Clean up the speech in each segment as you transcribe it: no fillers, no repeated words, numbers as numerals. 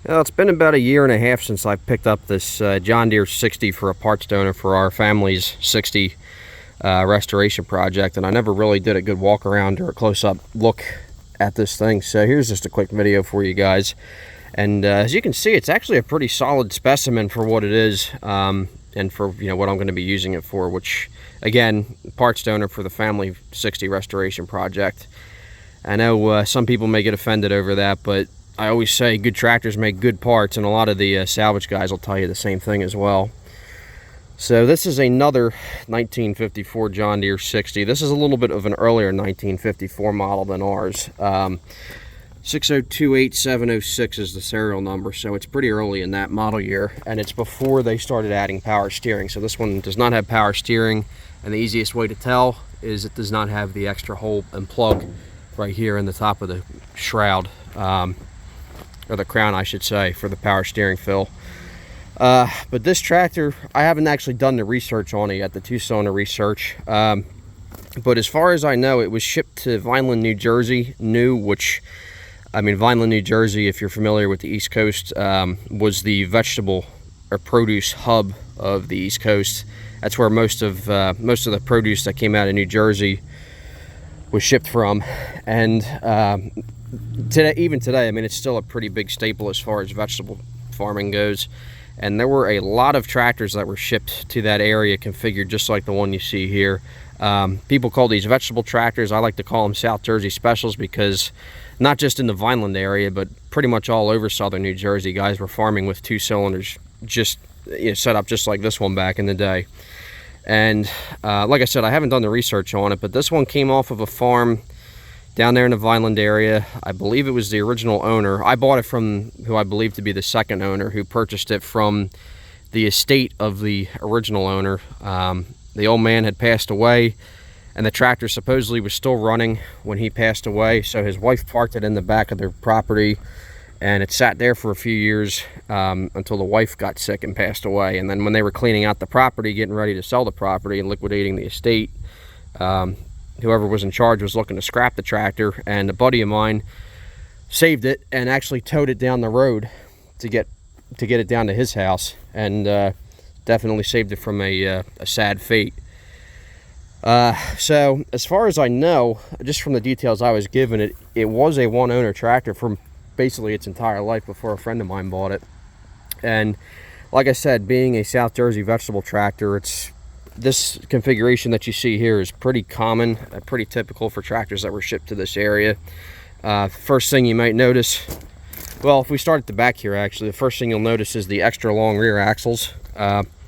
Well, it's been about a year and a half since I picked up this John Deere 60 for a parts donor for our family's 60 restoration project, and I never really did a good walk around or a close-up look at this thing. So here's just a quick video for you guys. And as you can see, it's actually a pretty solid specimen for what it is, and for what I'm going to be using it for, which again, parts donor for the family 60 restoration project. I know some people may get offended over that, but I always say good tractors make good parts, and a lot of the salvage guys will tell you the same thing as well. So this is another 1954 John Deere 60. This is a little bit of an earlier 1954 model than ours. 6028706 is the serial number, so it's pretty early in that model year, and it's before they started adding power steering. So this one does not have power steering, and the easiest way to tell is it does not have the extra hole and plug right here in the top of the shroud. Or the crown, I should say, for the power steering fill. But this tractor, I haven't actually done the research on it yet, the two-cylinder research. But as far as I know, it was shipped to Vineland, New Jersey, which, I mean, Vineland, New Jersey, if you're familiar with the East Coast, was the vegetable or produce hub of the East Coast. That's where most of the produce that came out of New Jersey was shipped from. And even today, I mean, it's still a pretty big staple as far as vegetable farming goes. And there were a lot of tractors that were shipped to that area configured just like the one you see here. People call these vegetable tractors. I like to call them South Jersey specials, because not just in the Vineland area, but pretty much all over southern New Jersey, guys were farming with two cylinders, just set up just like this one back in the day. And like I said, I haven't done the research on it, but this one came off of a farm down there in the Vineland area. I believe it was the original owner. I bought it from who I believe to be the second owner, who purchased it from the estate of the original owner. The old man had passed away, and the tractor supposedly was still running when he passed away. So his wife parked it in the back of their property, and it sat there for a few years until the wife got sick and passed away. And then when they were cleaning out the property, getting ready to sell the property and liquidating the estate, whoever was in charge was looking to scrap the tractor, and a buddy of mine saved it and actually towed it down the road to get it down to his house, and definitely saved it from a sad fate. So as far as I know, just from the details I was given, it was a one-owner tractor from basically its entire life before a friend of mine bought it. And like I said, being a South Jersey vegetable tractor, this configuration that you see here is pretty common, pretty typical for tractors that were shipped to this area. First thing you might notice, well, if we start at the back here, actually, the first thing you'll notice is the extra long rear axles.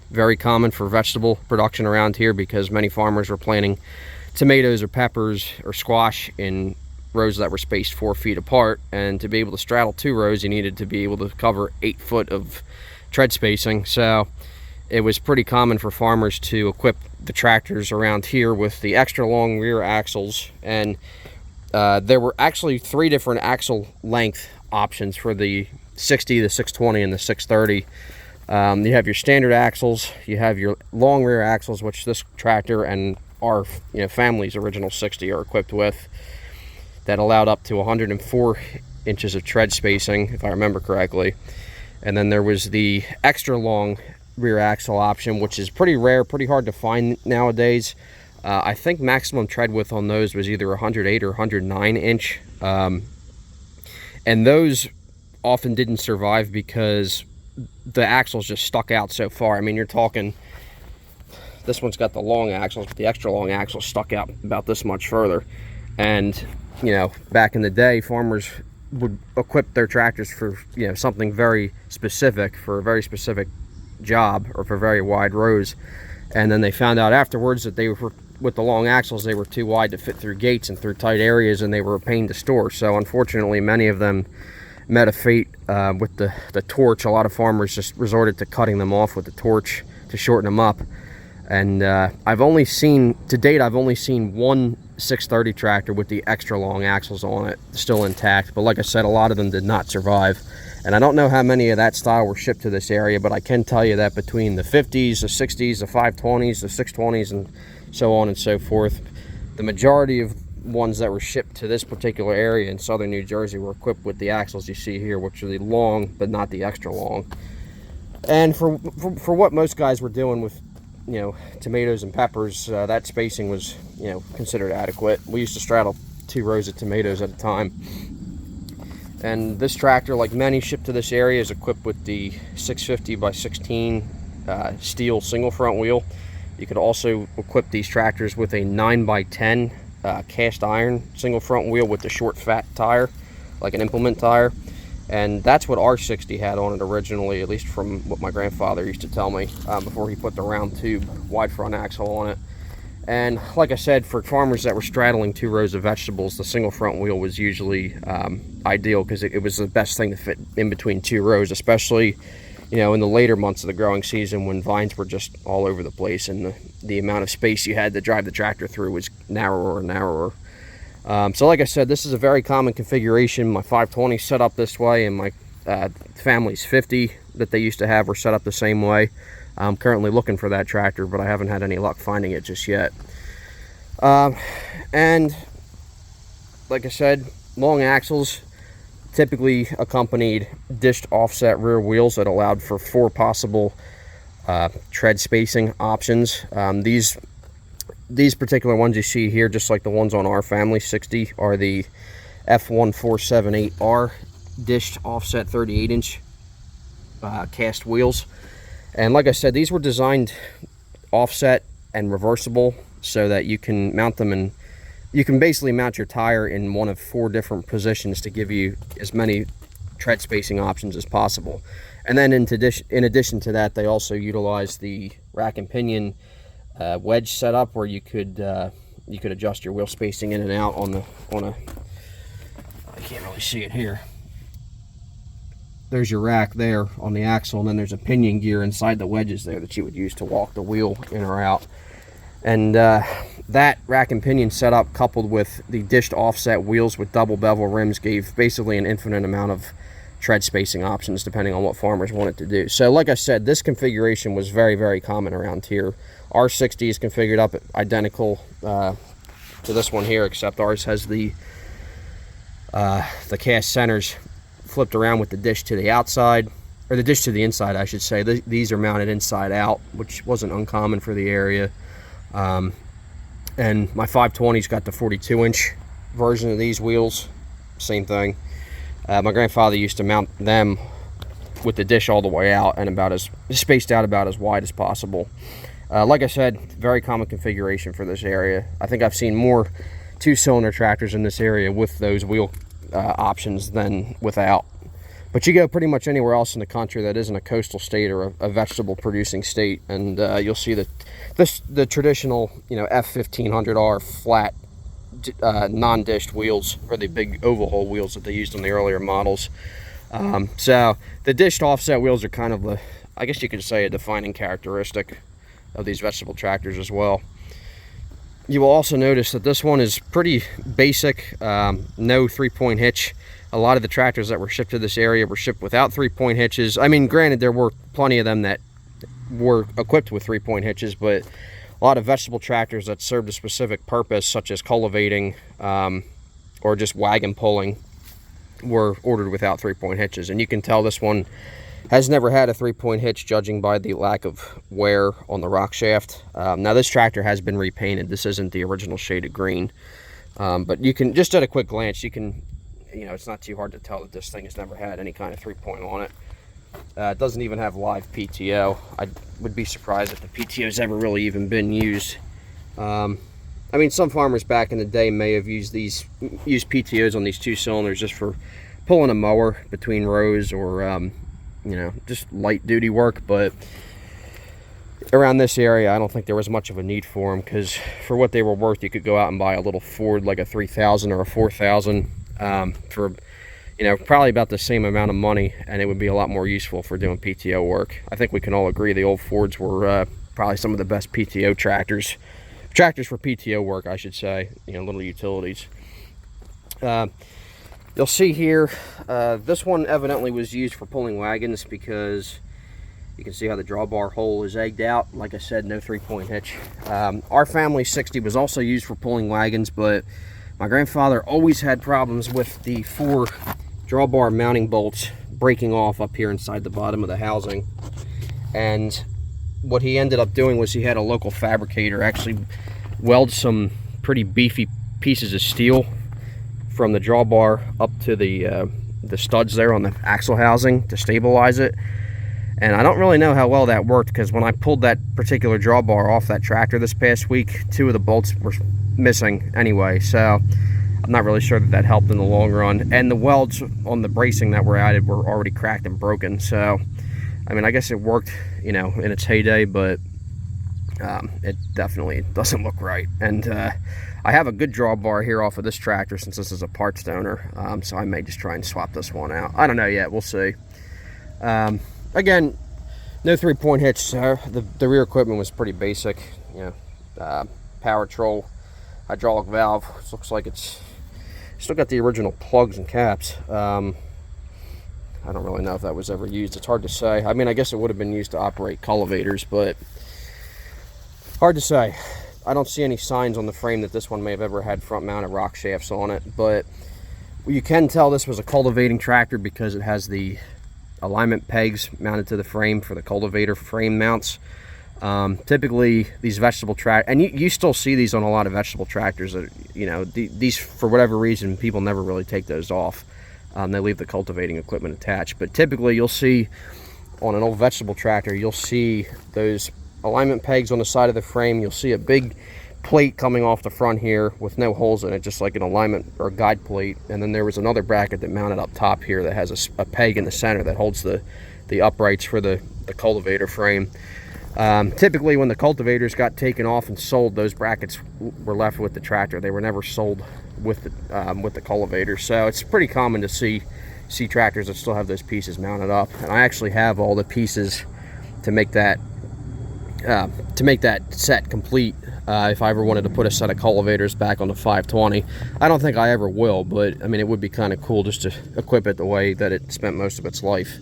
Very common for vegetable production around here, because many farmers were planting tomatoes or peppers or squash in rows that were spaced 4 feet apart, and to be able to straddle 2 rows, you needed to be able to cover 8 foot of tread spacing. So it was pretty common for farmers to equip the tractors around here with the extra long rear axles. And there were actually 3 different axle length options for the 60, the 620, and the 630. You have your standard axles, you have your long rear axles, which this tractor and our family's original 60 are equipped with, that allowed up to 104 inches of tread spacing, if I remember correctly. And then there was the extra long rear axle option, which is pretty rare, pretty hard to find nowadays. I think maximum tread width on those was either 108 or 109 inch. And those often didn't survive because the axles just stuck out so far. I mean, you're talking, this one's got the long axles, but the extra long axles stuck out about this much further. And back in the day, farmers would equip their tractors for something very specific, for a very specific job, or for very wide rows. And then they found out afterwards that they were, with the long axles, they were too wide to fit through gates and through tight areas, and they were a pain to store. So unfortunately, many of them met a fate with the torch. A lot of farmers just resorted to cutting them off with the torch to shorten them up. And I've only seen one 630 tractor with the extra long axles on it still intact, but like I said, a lot of them did not survive. And I don't know how many of that style were shipped to this area, but I can tell you that between the 50s, the 60s, the 520s, the 620s, and so on and so forth, the majority of ones that were shipped to this particular area in southern New Jersey were equipped with the axles you see here, which are the long but not the extra long. And for what most guys were doing with, you know, tomatoes and peppers, that spacing was, you know, considered adequate. We used to straddle 2 rows of tomatoes at a time. And this tractor, like many shipped to this area, is equipped with the 650 by 16 steel single front wheel. You could also equip these tractors with a 9 by 10 cast iron single front wheel with the short fat tire, like an implement tire. And that's what our 60 had on it originally, at least from what my grandfather used to tell me, before he put the round tube wide front axle on it. And like I said, for farmers that were straddling 2 rows of vegetables, the single front wheel was usually ideal, because it was the best thing to fit in between 2 rows, especially, you know, in the later months of the growing season when vines were just all over the place and the amount of space you had to drive the tractor through was narrower and narrower. So like I said, this is a very common configuration. My 520 set up this way, and my family's 50 that they used to have were set up the same way. I'm currently looking for that tractor, but I haven't had any luck finding it just yet. And like I said, long axles typically accompanied dished offset rear wheels that allowed for 4 possible tread spacing options. These particular ones you see here, just like the ones on our family 60, are the F1478R dished offset 38-inch cast wheels. And like I said, these were designed offset and reversible so that you can mount them, and you can basically mount your tire in one of 4 different positions to give you as many tread spacing options as possible. And then in addition to that, they also utilize the rack and pinion wedge setup, where you could adjust your wheel spacing in and out on a I can't really see it here. There's your rack there on the axle, and then there's a pinion gear inside the wedges there that you would use to walk the wheel in or out. And that rack and pinion setup, coupled with the dished offset wheels with double bevel rims, gave basically an infinite amount of tread spacing options depending on what farmers wanted to do. So like I said, this configuration was very, very common around here. Our 60 is configured up identical to this one here, except ours has the cast centers flipped around with the dish to the outside, or the dish to the inside, I should say. These are mounted inside out, which wasn't uncommon for the area. And my 520's got the 42-inch version of these wheels, same thing. My grandfather used to mount them with the dish all the way out and spaced out about as wide as possible. Like I said, very common configuration for this area. I think I've seen more 2-cylinder tractors in this area with those wheel options than without. But you go pretty much anywhere else in the country that isn't a coastal state or a vegetable producing state, and you'll see that the traditional, you know, F1500R flat non-dished wheels, or the big oval hole wheels that they used on the earlier models. So the dished offset wheels are kind of I guess you could say, a defining characteristic of these vegetable tractors as well. You will also notice that this one is pretty basic, no 3-point hitch. A lot of the tractors that were shipped to this area were shipped without 3-point hitches. I mean, granted, there were plenty of them that were equipped with 3-point hitches, but a lot of vegetable tractors that served a specific purpose, such as cultivating or just wagon pulling, were ordered without 3-point hitches. And you can tell this one has never had a 3-point hitch, judging by the lack of wear on the rock shaft. Now this tractor has been repainted. This isn't the original shaded green, but you can, just at a quick glance, you can, you know, it's not too hard to tell that this thing has never had any kind of 3-point on it. It doesn't even have live PTO. I would be surprised if the PTO's ever really even been used. I mean, some farmers back in the day may have used PTOs on these 2 cylinders just for pulling a mower between rows, or you know, just light duty work. But around this area, I don't think there was much of a need for them, because for what they were worth, you could go out and buy a little Ford, like a 3000 or a 4000, for, you know, probably about the same amount of money, and it would be a lot more useful for doing PTO work. I think we can all agree the old Fords were probably some of the best PTO tractors for PTO work, I should say, you know, little utilities. You'll see here, this one evidently was used for pulling wagons, because you can see how the drawbar hole is egged out. Like I said, no 3-point hitch. Our family 60 was also used for pulling wagons, but My grandfather always had problems with the 4 drawbar mounting bolts breaking off up here inside the bottom of the housing. And what he ended up doing was he had a local fabricator actually weld some pretty beefy pieces of steel from the drawbar up to the studs there on the axle housing to stabilize it. And I don't really know how well that worked, because when I pulled that particular drawbar off that tractor this past week, 2 of the bolts were missing anyway, so I'm not really sure that that helped in the long run. And the welds on the bracing that were added were already cracked and broken, so I mean, I guess it worked, you know, in its heyday, but it definitely doesn't look right. And I have a good drawbar here off of this tractor, since this is a parts donor, so I may just try and swap this one out. I don't know yet, we'll see. Again, no 3-point hitch. The rear equipment was pretty basic, you know, power troll, hydraulic valve. It looks like it's still got the original plugs and caps. I don't really know if that was ever used. It's hard to say. I mean, I guess it would have been used to operate cultivators, but hard to say. I don't see any signs on the frame that this one may have ever had front-mounted rock shafts on it, but you can tell this was a cultivating tractor because it has the alignment pegs mounted to the frame for the cultivator frame mounts. Typically these vegetable tractors, and you still see these on a lot of vegetable tractors, that, you know, these, for whatever reason, people never really take those off. They leave the cultivating equipment attached, but typically you'll see on an old vegetable tractor, you'll see those alignment pegs on the side of the frame. You'll see a big plate coming off the front here with no holes in it, just like an alignment or guide plate. And then there was another bracket that mounted up top here that has a peg in the center that holds the uprights for the cultivator frame. Typically when the cultivators got taken off and sold, those brackets were left with the tractor. They were never sold with the cultivator. So it's pretty common to see tractors that still have those pieces mounted up. And I actually have all the pieces to make that set complete. If I ever wanted to put a set of cultivators back on the 520, I don't think I ever will, but I mean, it would be kind of cool just to equip it the way that it spent most of its life.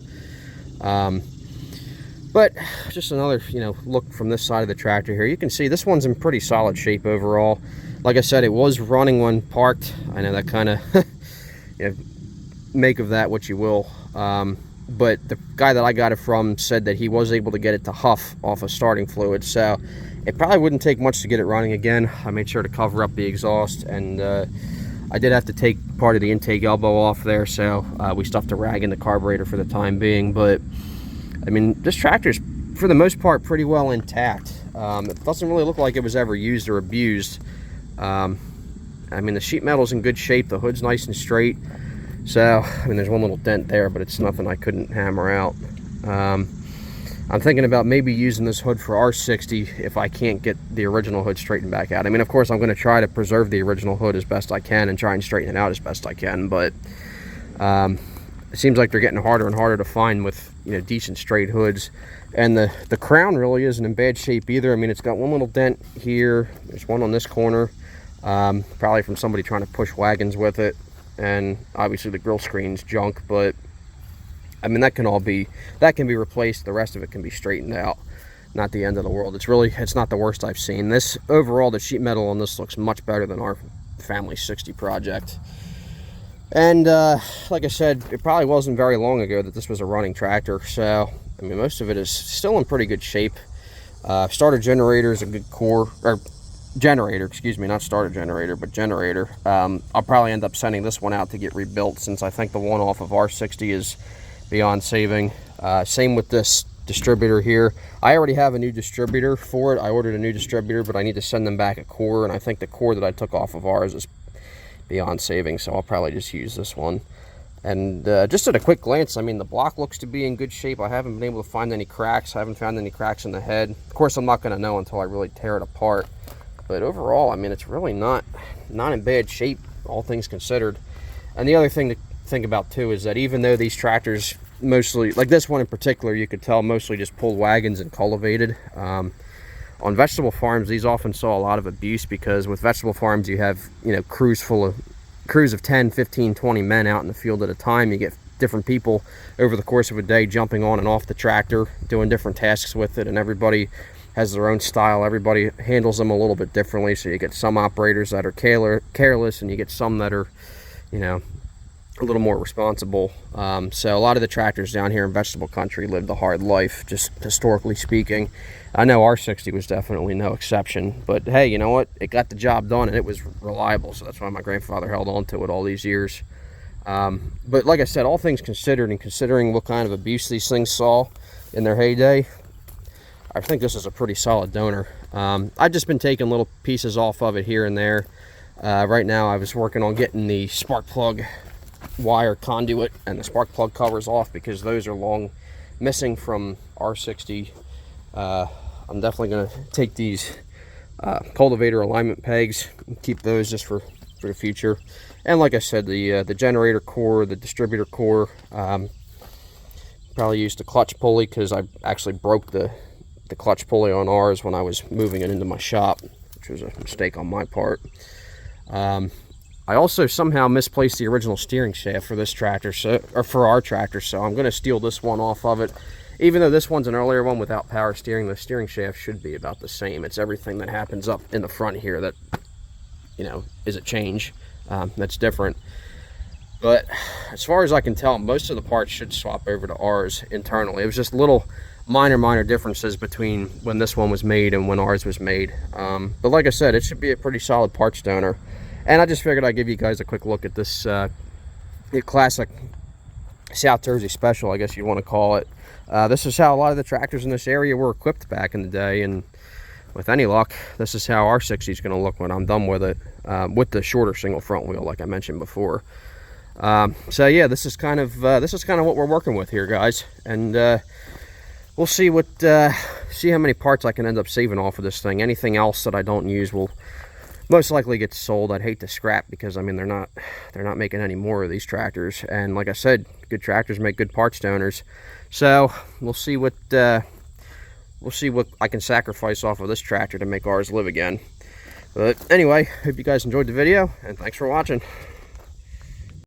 But just another, you know, look from this side of the tractor here. You can see this one's in pretty solid shape overall. Like I said, it was running when parked. I know that kind of, you know, make of that what you will. But the guy that I got it from said that he was able to get it to huff off of starting fluid, so it probably wouldn't take much to get it running again. I made sure to cover up the exhaust, and I did have to take part of the intake elbow off there, so we stuffed a rag in the carburetor for the time being. But I mean, this tractor's for the most part pretty well intact. It doesn't really look like it was ever used or abused. I mean, the sheet metal's in good shape, the hood's nice and straight. So, I mean, there's one little dent there, but it's nothing I couldn't hammer out. I'm thinking about maybe using this hood for R60 if I can't get the original hood straightened back out. I mean, of course, I'm going to try to preserve the original hood as best I can and try and straighten it out as best I can, but it seems like they're getting harder and harder to find with, you know, decent straight hoods. And the crown really isn't in bad shape either. I mean, it's got one little dent here. There's one on this corner, probably from somebody trying to push wagons with it. And obviously the grill screen's junk, but I mean, that can be replaced. The rest of it can be straightened out. Not the end of the world. It's not the worst I've seen. This overall, the sheet metal on this looks much better than our Family 60 project. And like I said, it probably wasn't very long ago that this was a running tractor, so I mean, most of it is still in pretty good shape. Starter generator is a good core, or generator, excuse me, not starter generator, but generator. I'll probably end up sending this one out to get rebuilt, since I think the one off of R60 is beyond saving. Same with this distributor here. I already have a new distributor for it. I ordered a new distributor, but I need to send them back a core, and I think the core that I took off of ours is beyond saving, so I'll probably just use this one. And just at a quick glance, I mean, the block looks to be in good shape. I haven't been able to find any cracks. I haven't found any cracks in the head. Of course, I'm not going to know until I really tear it apart. But overall, I mean, it's really not in bad shape, all things considered. And the other thing to think about too is that even though these tractors mostly, like this one in particular, you could tell mostly just pulled wagons and cultivated. On vegetable farms, these often saw a lot of abuse, because with vegetable farms, you have, you know, crews of 10, 15, 20 men out in the field at a time. You get different people over the course of a day jumping on and off the tractor, doing different tasks with it, and everybody has their own style. Everybody handles them a little bit differently. So you get some operators that are careless, and you get some that are, you know, a little more responsible. So a lot of the tractors down here in vegetable country lived a hard life, just historically speaking. I know R60 was definitely no exception, but hey, you know what? It got the job done, and it was reliable. So that's why my grandfather held on to it all these years. But like I said, all things considered, and considering what kind of abuse these things saw in their heyday, I think this is a pretty solid donor. I've just been taking little pieces off of it here and there. Right now I was working on getting the spark plug wire conduit and the spark plug covers off, because those are long missing from R60. I'm definitely going to take these cultivator alignment pegs and keep those just for the future. And like I said, the generator core, the distributor core, probably used the clutch pulley, because I actually broke the clutch pulley on ours when I was moving it into my shop, which was a mistake on my part. I also somehow misplaced the original steering shaft for this tractor, or for our tractor, so I'm going to steal this one off of it. Even though this one's an earlier one without power steering, the steering shaft should be about the same. It's everything that happens up in the front here that, you know, is a change. That's different. But as far as I can tell, most of the parts should swap over to ours internally. It was just little minor differences between when this one was made and when ours was made. But like I said, it should be a pretty solid parts donor. And I just figured I'd give you guys a quick look at this classic South Jersey special, I guess you'd want to call it. This is how a lot of the tractors in this area were equipped back in the day, and with any luck, this is how our 60 is going to look when I'm done with it, with the shorter single front wheel, like I mentioned before. So yeah, this is kind of what we're working with here, guys, and we'll see see how many parts I can end up saving off of this thing. Anything else that I don't use will most likely get sold. I'd hate to scrap, because I mean they're not making any more of these tractors, and like I said, good tractors make good parts donors. So we'll see what I can sacrifice off of this tractor to make ours live again. But anyway, hope you guys enjoyed the video, and thanks for watching.